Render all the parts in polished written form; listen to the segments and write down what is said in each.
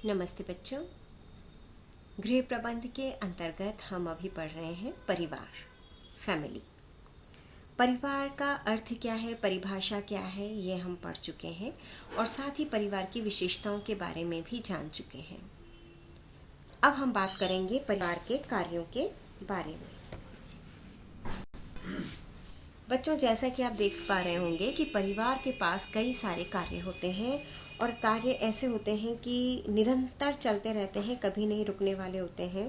नमस्ते बच्चों। गृह प्रबंध के अंतर्गत हम अभी पढ़ रहे हैं परिवार, फैमिली। परिवार का अर्थ क्या है, परिभाषा क्या है, ये हम पढ़ चुके हैं और साथ ही परिवार की विशेषताओं के बारे में भी जान चुके हैं। अब हम बात करेंगे परिवार के कार्यों के बारे में। बच्चों, जैसा कि आप देख पा रहे होंगे कि परिवार के पास कई सारे कार्य होते हैं और कार्य ऐसे होते हैं कि निरंतर चलते रहते हैं, कभी नहीं रुकने वाले होते हैं।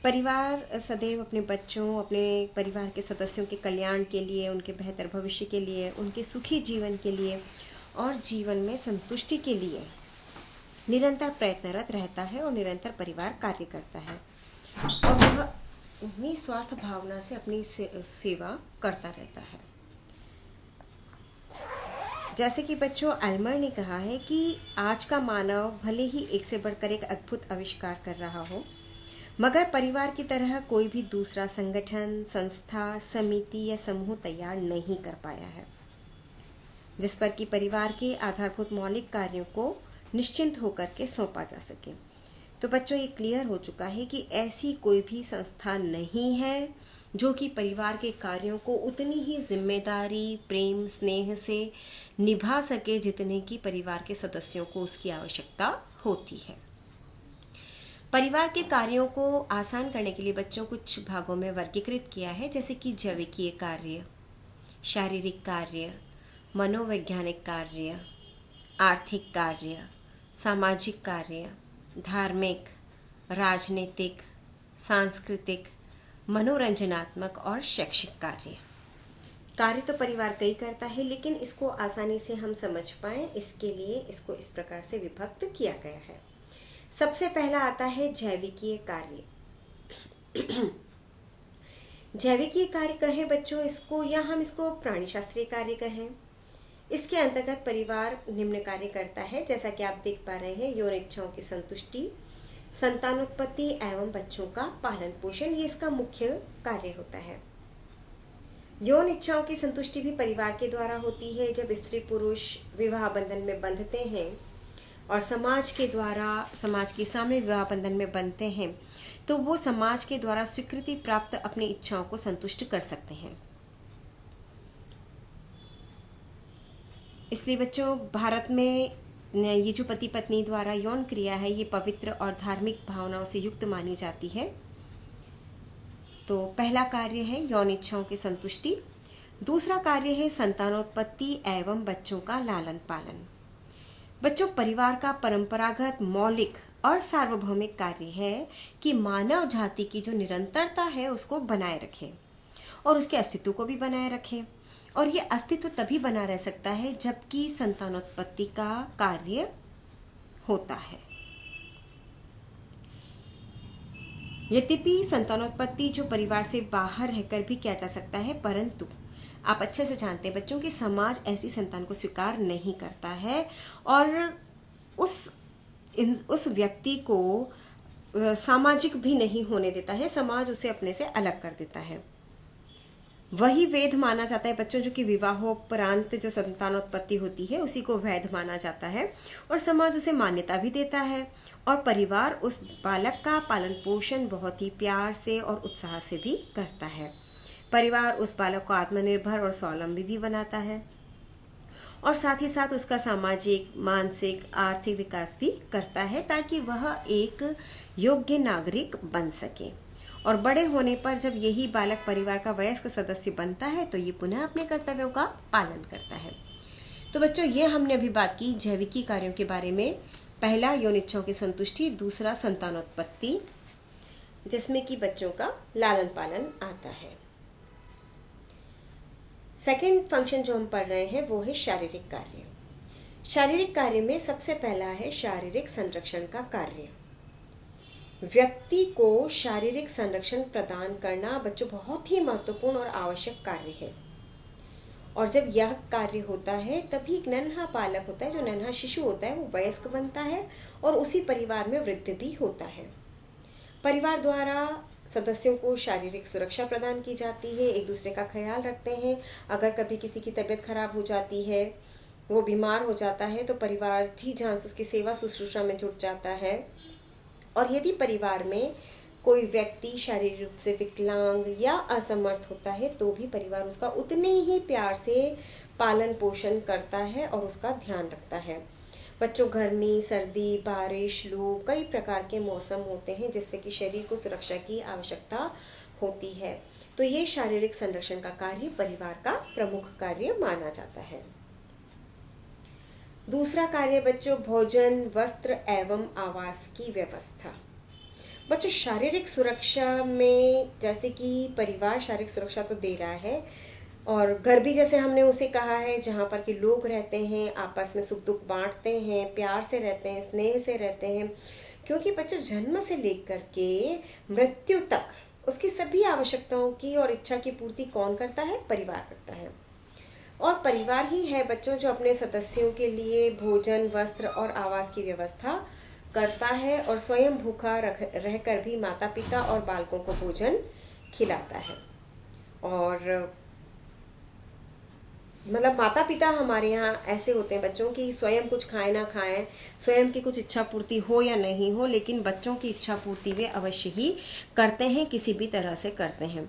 परिवार सदैव अपने बच्चों, अपने परिवार के सदस्यों के कल्याण के लिए, उनके बेहतर भविष्य के लिए, उनके सुखी जीवन के लिए और जीवन में संतुष्टि के लिए निरंतर प्रयत्नरत रहता है और निरंतर परिवार कार्य करता है और वह निस्वार्थ भावना से अपनी सेवा करता रहता है। जैसे कि बच्चों, एल्मर ने कहा है कि आज का मानव भले ही एक से बढ़कर एक अद्भुत आविष्कार कर रहा हो, मगर परिवार की तरह कोई भी दूसरा संगठन, संस्था, समिति या समूह तैयार नहीं कर पाया है जिस पर कि परिवार के आधारभूत मौलिक कार्यों को निश्चिंत होकर के सौंपा जा सके। तो बच्चों, ये क्लियर हो चुका है कि ऐसी कोई भी संस्था नहीं है जो कि परिवार के कार्यों को उतनी ही जिम्मेदारी, प्रेम, स्नेह से निभा सके जितने की परिवार के सदस्यों को उसकी आवश्यकता होती है। परिवार के कार्यों को आसान करने के लिए बच्चों कुछ भागों में वर्गीकृत किया है, जैसे कि जैविकीय कार्य, शारीरिक कार्य, मनोवैज्ञानिक कार्य, आर्थिक कार्य, सामाजिक कार्य, धार्मिक, राजनीतिक, सांस्कृतिक, मनोरंजनात्मक और शैक्षिक कार्य तो परिवार कई करता है, लेकिन इसको आसानी से हम समझ पाएं इसके लिए इसको इस प्रकार से विभक्त किया गया है। सबसे पहला आता है जैविकीय कार्य। जैविकीय कार्य कहें बच्चों इसको, या हम इसको प्राणीशास्त्रीय कार्य कहें। इसके अंतर्गत परिवार निम्न कार्य करता है, जैसा कि आप देख पा रहे हैं: यौन इच्छाओं की संतुष्टि, संतानोत्पत्ति एवं बच्चों का पालन पोषण, ये इसका मुख्य कार्य होता है। यौन इच्छाओं की संतुष्टि भी परिवार के द्वारा होती है। जब स्त्री पुरुष विवाह बंधन में बंधते हैं और समाज के द्वारा, समाज के सामने विवाह बंधन में बंधते हैं, तो वो समाज के द्वारा स्वीकृति प्राप्त अपनी इच्छाओं को संतुष्ट कर सकते हैं। इसलिए बच्चों, भारत में ये जो पति पत्नी द्वारा यौन क्रिया है, ये पवित्र और धार्मिक भावनाओं से युक्त मानी जाती है। तो पहला कार्य है यौन इच्छाओं की संतुष्टि। दूसरा कार्य है संतानोत्पत्ति एवं बच्चों का लालन पालन। बच्चों, परिवार का परंपरागत, मौलिक और सार्वभौमिक कार्य है कि मानव जाति की जो निरंतरता है उसको बनाए रखे और उसके अस्तित्व को भी बनाए रखे। और ये अस्तित्व तभी बना रह सकता है जबकि संतानोत्पत्ति का कार्य होता है। यद्यपि संतानोत्पत्ति जो परिवार से बाहर रहकर भी किया जा सकता है, परंतु आप अच्छे से जानते हैं बच्चों कि समाज ऐसी संतान को स्वीकार नहीं करता है और उस व्यक्ति को सामाजिक भी नहीं होने देता है। समाज उसे अपने से अलग कर देता है। वही वैध माना जाता है बच्चों, जो कि विवाहोपरांत जो संतानोत्पत्ति होती है उसी को वैध माना जाता है और समाज उसे मान्यता भी देता है और परिवार उस बालक का पालन पोषण बहुत ही प्यार से और उत्साह से भी करता है। परिवार उस बालक को आत्मनिर्भर और स्वावलंबी भी बनाता है और साथ ही साथ उसका सामाजिक, मानसिक, आर्थिक विकास भी करता है ताकि वह एक योग्य नागरिक बन सके। और बड़े होने पर जब यही बालक परिवार का वयस्क सदस्य बनता है तो ये पुनः अपने कर्तव्यों का पालन करता है। तो बच्चों, ये हमने अभी बात की जैविकी कार्यों के बारे में। पहला यौन इच्छाओं की संतुष्टि, दूसरा संतानोत्पत्ति जिसमें कि बच्चों का लालन पालन आता है। सेकंड फंक्शन जो हम पढ़ रहे हैं वो है शारीरिक कार्य। शारीरिक कार्य में सबसे पहला है शारीरिक संरक्षण का कार्य। व्यक्ति को शारीरिक संरक्षण प्रदान करना बच्चों बहुत ही महत्वपूर्ण और आवश्यक कार्य है। और जब यह कार्य होता है तभी एक नन्हा बालक होता है, जो नन्हा शिशु होता है, वो वयस्क बनता है और उसी परिवार में वृद्धि भी होता है। परिवार द्वारा सदस्यों को शारीरिक सुरक्षा प्रदान की जाती है, एक दूसरे का ख्याल रखते हैं। अगर कभी किसी की तबीयत खराब हो जाती है वो बीमार हो जाता है तो परिवार जी जान से उसकी सेवा शुश्रूषा में जुट जाता है। और यदि परिवार में कोई व्यक्ति शारीरिक रूप से विकलांग या असमर्थ होता है तो भी परिवार उसका उतने ही प्यार से पालन पोषण करता है और उसका ध्यान रखता है। बच्चों, गर्मी, सर्दी, बारिश, लू, कई प्रकार के मौसम होते हैं जिससे कि शरीर को सुरक्षा की आवश्यकता होती है। तो ये शारीरिक संरक्षण का कार्य परिवार का प्रमुख कार्य माना जाता है। दूसरा कार्य बच्चों, भोजन, वस्त्र एवं आवास की व्यवस्था। बच्चों, शारीरिक सुरक्षा में जैसे कि परिवार शारीरिक सुरक्षा तो दे रहा है, और घर भी जैसे हमने उसे कहा है जहाँ पर कि लोग रहते हैं, आपस में सुख दुख बांटते हैं, प्यार से रहते हैं, स्नेह से रहते हैं। क्योंकि बच्चों, जन्म से लेकर के मृत्यु तक उसकी सभी आवश्यकताओं की और इच्छा की पूर्ति कौन करता है? परिवार करता है। और परिवार ही है बच्चों जो अपने सदस्यों के लिए भोजन, वस्त्र और आवास की व्यवस्था करता है और स्वयं भूखा रहकर भी माता पिता और बालकों को भोजन खिलाता है। और मतलब माता पिता हमारे यहाँ ऐसे होते हैं बच्चों की स्वयं कुछ खाएं ना खाएं, स्वयं की कुछ इच्छा पूर्ति हो या नहीं हो, लेकिन बच्चों की इच्छा पूर्ति वे अवश्य ही करते हैं, किसी भी तरह से करते हैं।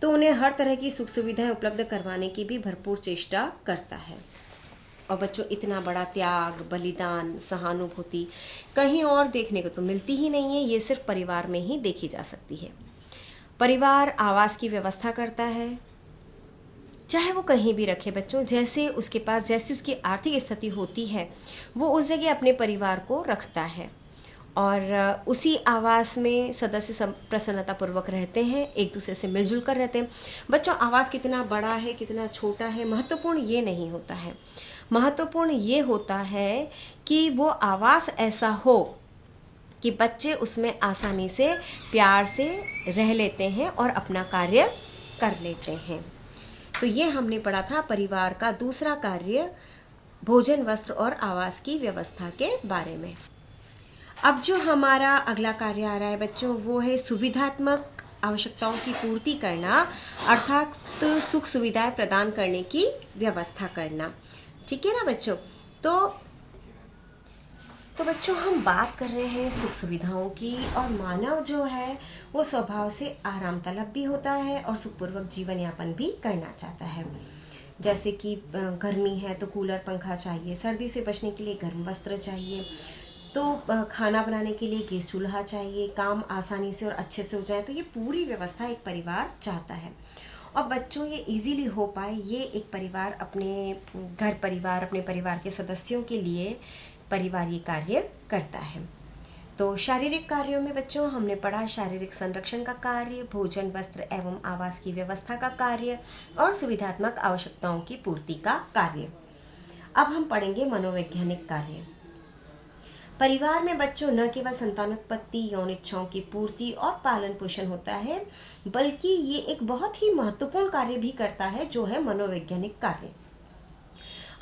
तो उन्हें हर तरह की सुख सुविधाएं उपलब्ध करवाने की भी भरपूर चेष्टा करता है। और बच्चों, इतना बड़ा त्याग, बलिदान, सहानुभूति कहीं और देखने को तो मिलती ही नहीं है, ये सिर्फ परिवार में ही देखी जा सकती है। परिवार आवास की व्यवस्था करता है, चाहे वो कहीं भी रखे बच्चों, जैसे उसके पास जैसी उसकी आर्थिक स्थिति होती है वो उस जगह अपने परिवार को रखता है। और उसी आवास में सदस्य प्रसन्नतापूर्वक रहते हैं, एक दूसरे से मिलजुल कर रहते हैं। बच्चों, आवास कितना बड़ा है, कितना छोटा है, महत्वपूर्ण ये नहीं होता है। महत्वपूर्ण ये होता है कि वो आवास ऐसा हो कि बच्चे उसमें आसानी से प्यार से रह लेते हैं और अपना कार्य कर लेते हैं। तो ये हमने पढ़ा था परिवार का दूसरा कार्य, भोजन, वस्त्र और आवास की व्यवस्था के बारे में। अब जो हमारा अगला कार्य आ रहा है बच्चों, वो है सुविधात्मक आवश्यकताओं की पूर्ति करना, अर्थात सुख सुविधाएं प्रदान करने की व्यवस्था करना। ठीक है ना बच्चों? तो बच्चों, हम बात कर रहे हैं सुख सुविधाओं की, और मानव जो है वो स्वभाव से आराम तलब भी होता है और सुखपूर्वक जीवन यापन भी करना चाहता है। जैसे कि गर्मी है तो कूलर पंखा चाहिए, सर्दी से बचने के लिए गर्म वस्त्र चाहिए, तो खाना बनाने के लिए गैस चूल्हा चाहिए, काम आसानी से और अच्छे से हो जाए, तो ये पूरी व्यवस्था एक परिवार चाहता है। और बच्चों, ये इजीली हो पाए, ये एक परिवार अपने घर परिवार, अपने परिवार के सदस्यों के लिए परिवार ये कार्य करता है। तो शारीरिक कार्यों में बच्चों हमने पढ़ा शारीरिक संरक्षण का कार्य, भोजन, वस्त्र एवं आवास की व्यवस्था का कार्य और सुविधात्मक आवश्यकताओं की पूर्ति का कार्य। अब हम पढ़ेंगे मनोवैज्ञानिक कार्य। परिवार में बच्चों न केवल संतानोत्पत्ति, यौन इच्छाओं की पूर्ति और पालन पोषण होता है, बल्कि ये एक बहुत ही महत्वपूर्ण कार्य भी करता है जो है मनोवैज्ञानिक कार्य।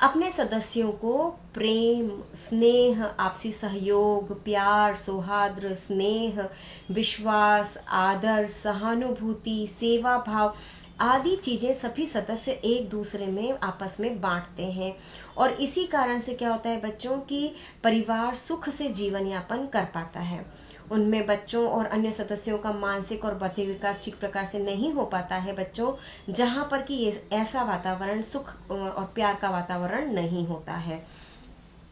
अपने सदस्यों को प्रेम, स्नेह, आपसी सहयोग, प्यार, सौहार्द, स्नेह, विश्वास, आदर, सहानुभूति, सेवा भाव आदि चीज़ें सभी सदस्य एक दूसरे में आपस में बांटते हैं। और इसी कारण से क्या होता है बच्चों की परिवार सुख से जीवन यापन कर पाता है। उनमें बच्चों और अन्य सदस्यों का मानसिक और बौद्धिक विकास ठीक प्रकार से नहीं हो पाता है बच्चों, जहाँ पर कि ऐसा वातावरण, सुख और प्यार का वातावरण नहीं होता है।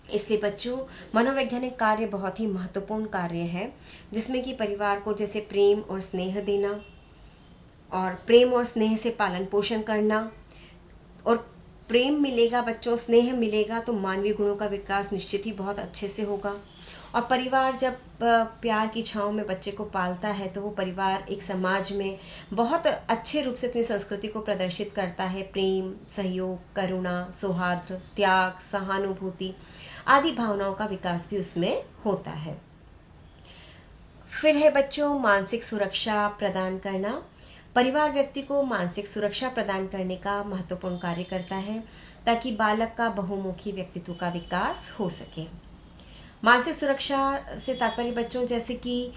इसलिए बच्चों, मनोवैज्ञानिक कार्य बहुत ही महत्वपूर्ण कार्य है, जिसमें कि परिवार को जैसे प्रेम और स्नेह देना, और प्रेम और स्नेह से पालन पोषण करना, और प्रेम मिलेगा बच्चों, स्नेह मिलेगा तो मानवीय गुणों का विकास निश्चित ही बहुत अच्छे से होगा। और परिवार जब प्यार की छाँव में बच्चे को पालता है तो वो परिवार एक समाज में बहुत अच्छे रूप से अपनी संस्कृति को प्रदर्शित करता है। प्रेम, सहयोग, करुणा, सौहार्द, त्याग, सहानुभूति आदि भावनाओं का विकास भी उसमें होता है। फिर है बच्चों मानसिक सुरक्षा प्रदान करना। परिवार व्यक्ति को मानसिक सुरक्षा प्रदान करने का महत्वपूर्ण कार्य करता है ताकि बालक का बहुमुखी व्यक्तित्व का विकास हो सके। मानसिक सुरक्षा से तात्पर्य बच्चों जैसे कि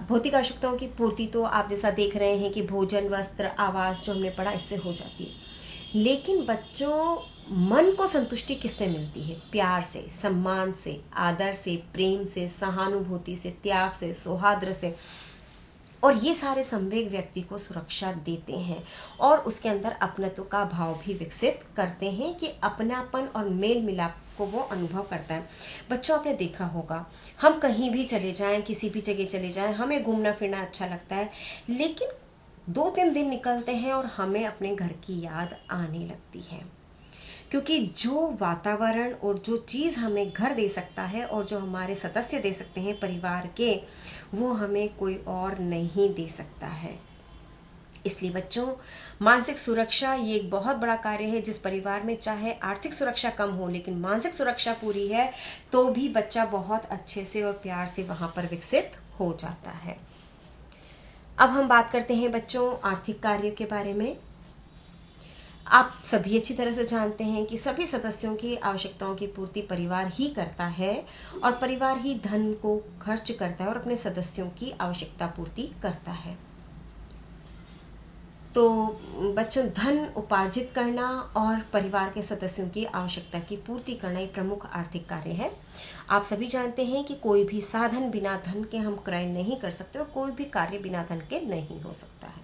भौतिक आवश्यकताओं की पूर्ति तो आप जैसा देख रहे हैं कि भोजन, वस्त्र, आवास जो हमने पढ़ा इससे हो जाती है, लेकिन बच्चों मन को संतुष्टि किससे मिलती है? प्यार से, सम्मान से, आदर से, प्रेम से, सहानुभूति से, त्याग से, सौहार्द से। और ये सारे संवेग व्यक्ति को सुरक्षा देते हैं और उसके अंदर अपनत्व का भाव भी विकसित करते हैं कि अपनापन और मेल मिलाप को वो अनुभव करता है। बच्चों, आपने देखा होगा, हम कहीं भी चले जाएं, किसी भी जगह चले जाएं, हमें घूमना फिरना अच्छा लगता है, लेकिन 2-3 दिन निकलते हैं और हमें अपने घर की याद आने लगती है। क्योंकि जो वातावरण और जो चीज़ हमें घर दे सकता है और जो हमारे सदस्य दे सकते हैं परिवार के, वो हमें कोई और नहीं दे सकता है। इसलिए बच्चों, मानसिक सुरक्षा ये एक बहुत बड़ा कार्य है। जिस परिवार में चाहे आर्थिक सुरक्षा कम हो लेकिन मानसिक सुरक्षा पूरी है, तो भी बच्चा बहुत अच्छे से और प्यार से वहाँ पर विकसित हो जाता है। अब हम बात करते हैं बच्चों आर्थिक कार्य के बारे में। आप सभी अच्छी तरह से जानते हैं कि सभी सदस्यों की आवश्यकताओं की पूर्ति परिवार ही करता है और परिवार ही धन को खर्च करता है और अपने सदस्यों की आवश्यकता पूर्ति करता है। तो बच्चों, धन उपार्जित करना और परिवार के सदस्यों की आवश्यकता की पूर्ति करना एक प्रमुख आर्थिक कार्य है। आप सभी जानते हैं कि कोई भी साधन बिना धन के हम क्रय नहीं कर सकते और कोई भी कार्य बिना धन के नहीं हो सकता है।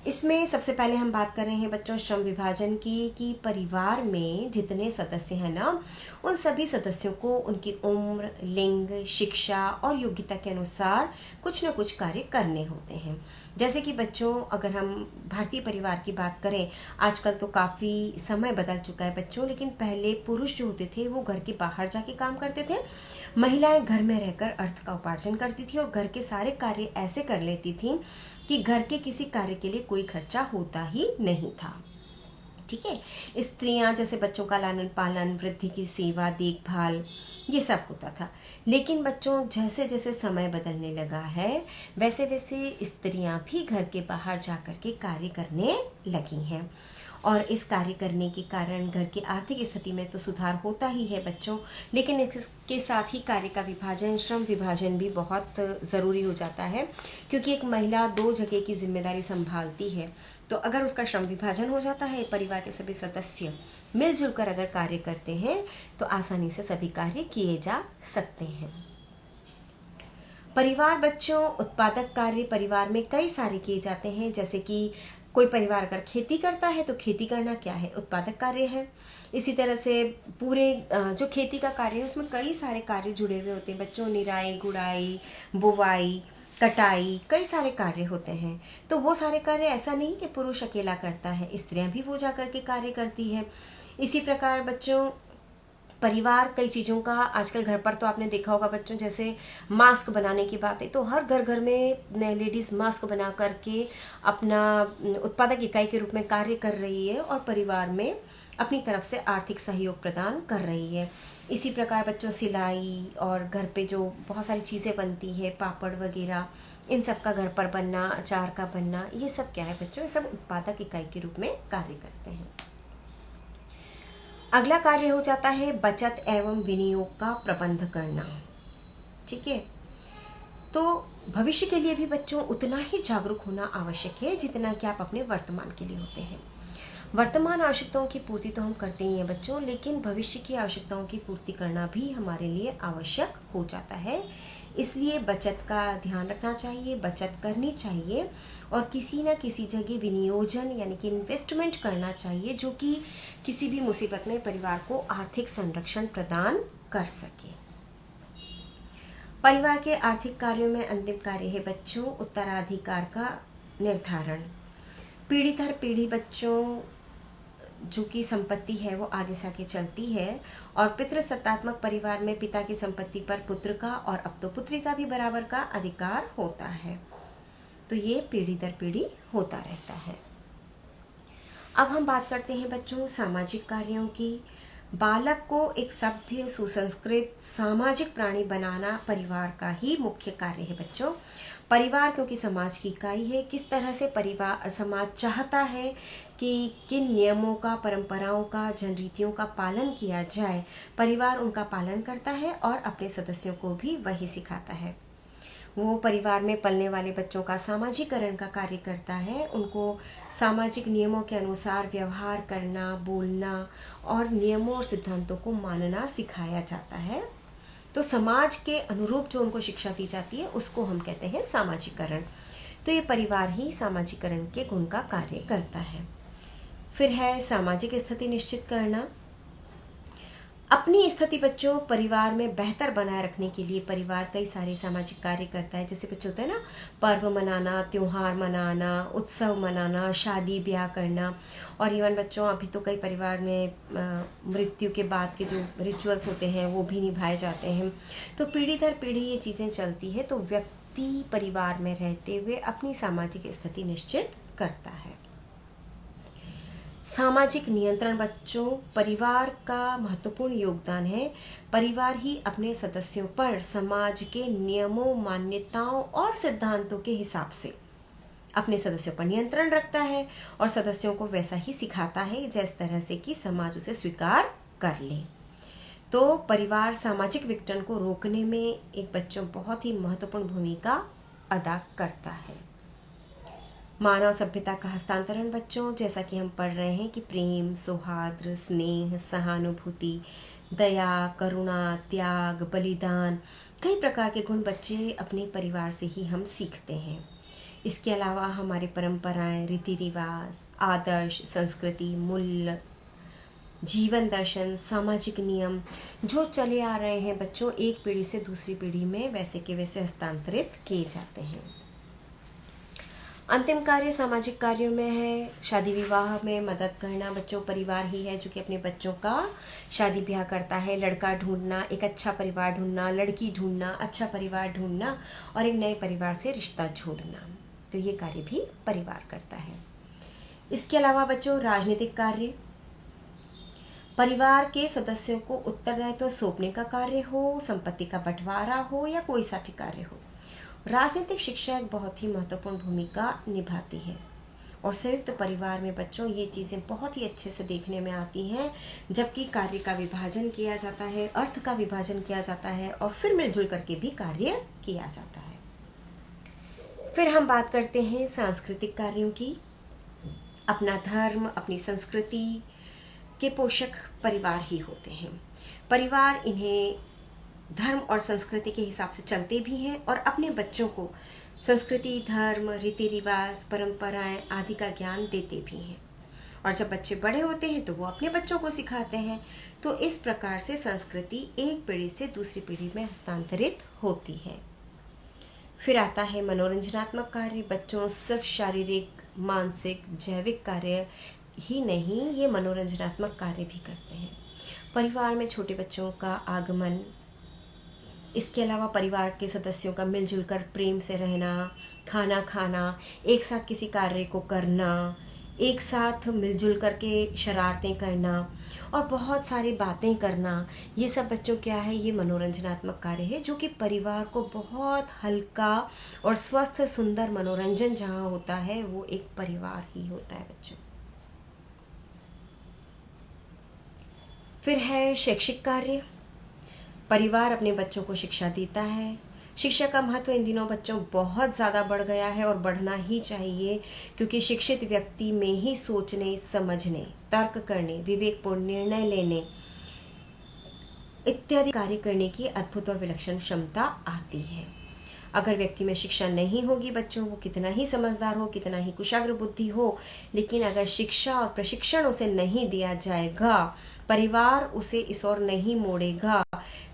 इसमें सबसे पहले हम बात कर रहे हैं बच्चों श्रम विभाजन की, कि परिवार में जितने सदस्य हैं ना, उन सभी सदस्यों को उनकी उम्र, लिंग, शिक्षा और योग्यता के अनुसार कुछ न कुछ कार्य करने होते हैं। जैसे कि बच्चों, अगर हम भारतीय परिवार की बात करें, आजकल तो काफ़ी समय बदल चुका है बच्चों, लेकिन पहले पुरुष जो होते थे वो घर के बाहर जाके काम करते थे, महिलाएं घर में रहकर अर्थ का उपार्जन करती थी और घर के सारे कार्य ऐसे कर लेती थी कि घर के किसी कार्य के लिए कोई खर्चा होता ही नहीं था। ठीक है। स्त्रियां जैसे बच्चों का लालन पालन, वृद्धि की सेवा, देखभाल, ये सब होता था। लेकिन बच्चों, जैसे जैसे समय बदलने लगा है, वैसे वैसे स्त्रियां भी घर के बाहर जाकर के कार्य करने लगी हैं और इस कार्य करने के कारण घर की आर्थिक स्थिति में तो सुधार होता ही है बच्चों, लेकिन इसके साथ ही कार्य का विभाजन, श्रम विभाजन भी बहुत ज़रूरी हो जाता है। क्योंकि एक महिला 2 जगह की जिम्मेदारी संभालती है, तो अगर उसका श्रम विभाजन हो जाता है, परिवार के सभी सदस्य मिलजुल कर अगर कार्य करते हैं, तो आसानी से सभी कार्य किए जा सकते हैं। परिवार बच्चों, उत्पादक कार्य परिवार में कई सारे किए जाते हैं। जैसे कि कोई परिवार अगर खेती करता है तो खेती करना क्या है? उत्पादक कार्य है। इसी तरह से पूरे जो खेती का कार्य है उसमें कई सारे कार्य जुड़े हुए होते हैं बच्चों, निराई, गुड़ाई, बुवाई, कटाई, कई सारे कार्य होते हैं। तो वो सारे कार्य ऐसा नहीं कि पुरुष अकेला करता है, स्त्रियां भी वो जा कर के कार्य करती है। इसी प्रकार बच्चों, परिवार कई चीज़ों का, आजकल घर पर तो आपने देखा होगा बच्चों, जैसे मास्क बनाने की बात है तो हर घर घर में लेडीज़ मास्क बना करके अपना उत्पादक इकाई के रूप में कार्य कर रही है और परिवार में अपनी तरफ से आर्थिक सहयोग प्रदान कर रही है। इसी प्रकार बच्चों, सिलाई और घर पे जो बहुत सारी चीज़ें बनती है, पापड़ वगैरह, इन सब का घर पर बनना, अचार का बनना, ये सब क्या है बच्चों? ये सब उत्पादक इकाई के रूप में कार्य करते हैं। अगला कार्य हो जाता है बचत एवं विनियोग का प्रबंध करना। ठीक है। तो भविष्य के लिए भी बच्चों उतना ही जागरूक होना आवश्यक है जितना कि आप अपने वर्तमान के लिए होते हैं। वर्तमान आवश्यकताओं की पूर्ति तो हम करते ही हैं बच्चों, लेकिन भविष्य की आवश्यकताओं की पूर्ति करना भी हमारे लिए आवश्यक हो जाता है। इसलिए बचत का ध्यान रखना चाहिए, बचत करनी चाहिए और किसी न किसी जगह विनियोजन यानी कि इन्वेस्टमेंट करना चाहिए, जो कि किसी भी मुसीबत में परिवार को आर्थिक संरक्षण प्रदान कर सके। परिवार के आर्थिक कार्यों में अंतिम कार्य है बच्चों उत्तराधिकार का निर्धारण। पीढ़ी दर पीढ़ी बच्चों जो की संपत्ति है वो आगे से आगे चलती है और पितृसत्तात्मक परिवार में पिता की संपत्ति पर पुत्र का और अब तो पुत्री का भी बराबर का अधिकार होता है। तो ये पीढ़ी दर पीढ़ी होता रहता है। अब हम बात करते हैं बच्चों सामाजिक कार्यों की। बालक को एक सभ्य, सुसंस्कृत, सामाजिक प्राणी बनाना परिवार का ही मुख्य कार्य है बच्चों। परिवार क्योंकि समाज की इकाई है, किस तरह से परिवार समाज चाहता है कि किन नियमों का, परंपराओं का, जनरीतियों का पालन किया जाए, परिवार उनका पालन करता है और अपने सदस्यों को भी वही सिखाता है। वो परिवार में पलने वाले बच्चों का सामाजिकरण का कार्य करता है। उनको सामाजिक नियमों के अनुसार व्यवहार करना, बोलना और नियमों और सिद्धांतों को मानना सिखाया जाता है। तो समाज के अनुरूप जो उनको शिक्षा दी जाती है उसको हम कहते हैं सामाजिकरण। तो ये परिवार ही सामाजिकरण के गुण का कार्य करता है। फिर है सामाजिक स्थिति निश्चित करना। अपनी स्थिति बच्चों परिवार में बेहतर बनाए रखने के लिए परिवार कई सारे सामाजिक कार्य करता है। जैसे बच्चों होता है ना, पर्व मनाना, त्योहार मनाना, उत्सव मनाना, शादी ब्याह करना। और इवन बच्चों अभी तो कई परिवार में मृत्यु के बाद के जो रिचुअल्स होते हैं वो भी निभाए जाते हैं। तो पीढ़ी दर पीढ़ी ये चीज़ें चलती है। तो व्यक्ति परिवार में रहते हुए अपनी सामाजिक स्थिति निश्चित करता है। सामाजिक नियंत्रण बच्चों परिवार का महत्वपूर्ण योगदान है। परिवार ही अपने सदस्यों पर समाज के नियमों, मान्यताओं और सिद्धांतों के हिसाब से अपने सदस्यों पर नियंत्रण रखता है और सदस्यों को वैसा ही सिखाता है जिस तरह से कि समाज उसे स्वीकार कर ले। तो परिवार सामाजिक विघटन को रोकने में एक बच्चों बहुत ही महत्वपूर्ण भूमिका अदा करता है। मानव सभ्यता का हस्तांतरण बच्चों, जैसा कि हम पढ़ रहे हैं कि प्रेम, सौहार्द, स्नेह, सहानुभूति, दया, करुणा, त्याग, बलिदान, कई प्रकार के गुण बच्चे अपने परिवार से ही हम सीखते हैं। इसके अलावा हमारी परंपराएं, रीति रिवाज, आदर्श, संस्कृति, मूल्य, जीवन दर्शन, सामाजिक नियम जो चले आ रहे हैं बच्चों, एक पीढ़ी से दूसरी पीढ़ी में वैसे के वैसे हस्तांतरित किए जाते हैं। अंतिम कार्य सामाजिक कार्यों में है शादी विवाह में मदद करना। बच्चों परिवार ही है जो कि अपने बच्चों का शादी ब्याह करता है। लड़का ढूंढना, एक अच्छा परिवार ढूंढना, लड़की ढूंढना, अच्छा परिवार ढूंढना और एक नए परिवार से रिश्ता जोड़ना। तो ये कार्य भी परिवार करता है। इसके अलावा बच्चों राजनीतिक कार्य, परिवार के सदस्यों को उत्तरदायित्व सौंपने का कार्य हो, संपत्ति का बंटवारा हो या कोई सा भी कार्य हो, राजनीतिक शिक्षा एक बहुत ही महत्वपूर्ण भूमिका निभाती है। और संयुक्त परिवार में बच्चों ये चीज़ें बहुत ही अच्छे से देखने में आती हैं, जबकि कार्य का विभाजन किया जाता है, अर्थ का विभाजन किया जाता है और फिर मिलजुल करके भी कार्य किया जाता है। फिर हम बात करते हैं सांस्कृतिक कार्यों की। अपना धर्म, अपनी संस्कृति के पोषक परिवार ही होते हैं। परिवार इन्हें धर्म और संस्कृति के हिसाब से चलते भी हैं और अपने बच्चों को संस्कृति, धर्म, रीति रिवाज, परंपराएं आदि का ज्ञान देते भी हैं। और जब बच्चे बड़े होते हैं तो वो अपने बच्चों को सिखाते हैं। तो इस प्रकार से संस्कृति एक पीढ़ी से दूसरी पीढ़ी में हस्तांतरित होती है। फिर आता है मनोरंजनात्मक कार्य। बच्चों सिर्फ शारीरिक, मानसिक, जैविक कार्य ही नहीं, ये मनोरंजनात्मक कार्य भी करते हैं। परिवार में छोटे बच्चों का आगमन, इसके अलावा परिवार के सदस्यों का मिलजुल कर प्रेम से रहना, खाना खाना, एक साथ किसी कार्य को करना, एक साथ मिलजुल करके शरारतें करना और बहुत सारी बातें करना, ये सब बच्चों क्या है, ये मनोरंजनात्मक कार्य है जो कि परिवार को बहुत हल्का और स्वस्थ सुंदर मनोरंजन जहाँ होता है वो एक परिवार ही होता है बच्चों। फिर है शैक्षिक कार्य। परिवार अपने बच्चों को शिक्षा देता है। शिक्षा का महत्व इन दिनों बच्चों बहुत ज़्यादा बढ़ गया है और बढ़ना ही चाहिए, क्योंकि शिक्षित व्यक्ति में ही सोचने, समझने, तर्क करने, विवेकपूर्ण निर्णय लेने इत्यादि कार्य करने की अद्भुत और विलक्षण क्षमता आती है। अगर व्यक्ति में शिक्षा नहीं होगी बच्चों, वो कितना ही समझदार हो, कितना ही कुशाग्र बुद्धि हो, लेकिन अगर शिक्षा और प्रशिक्षण उसे नहीं दिया जाएगा, परिवार उसे इस ओर नहीं मोड़ेगा,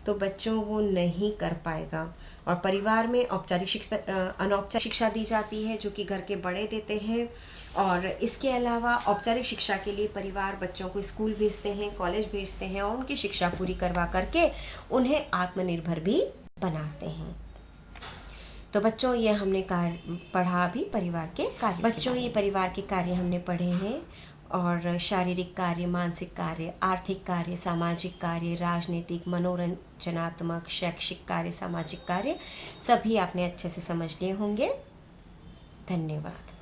तो बच्चों वो नहीं कर पाएगा। और परिवार में औपचारिक शिक्षा, अनौपचारिक शिक्षा दी जाती है जो कि घर के बड़े देते हैं। और इसके अलावा औपचारिक शिक्षा के लिए परिवार बच्चों को स्कूल भेजते हैं, कॉलेज भेजते हैं और उनकी शिक्षा पूरी करवा करके उन्हें आत्मनिर्भर भी बनाते हैं। तो बच्चों ये हमने पढ़ा भी परिवार के कार्य। बच्चों ये परिवार के कार्य हमने पढ़े हैं और शारीरिक कार्य, मानसिक कार्य, आर्थिक कार्य, सामाजिक कार्य, राजनीतिक, मनोरंजनात्मक, शैक्षिक कार्य, सामाजिक कार्य सभी आपने अच्छे से समझ लिए होंगे। धन्यवाद।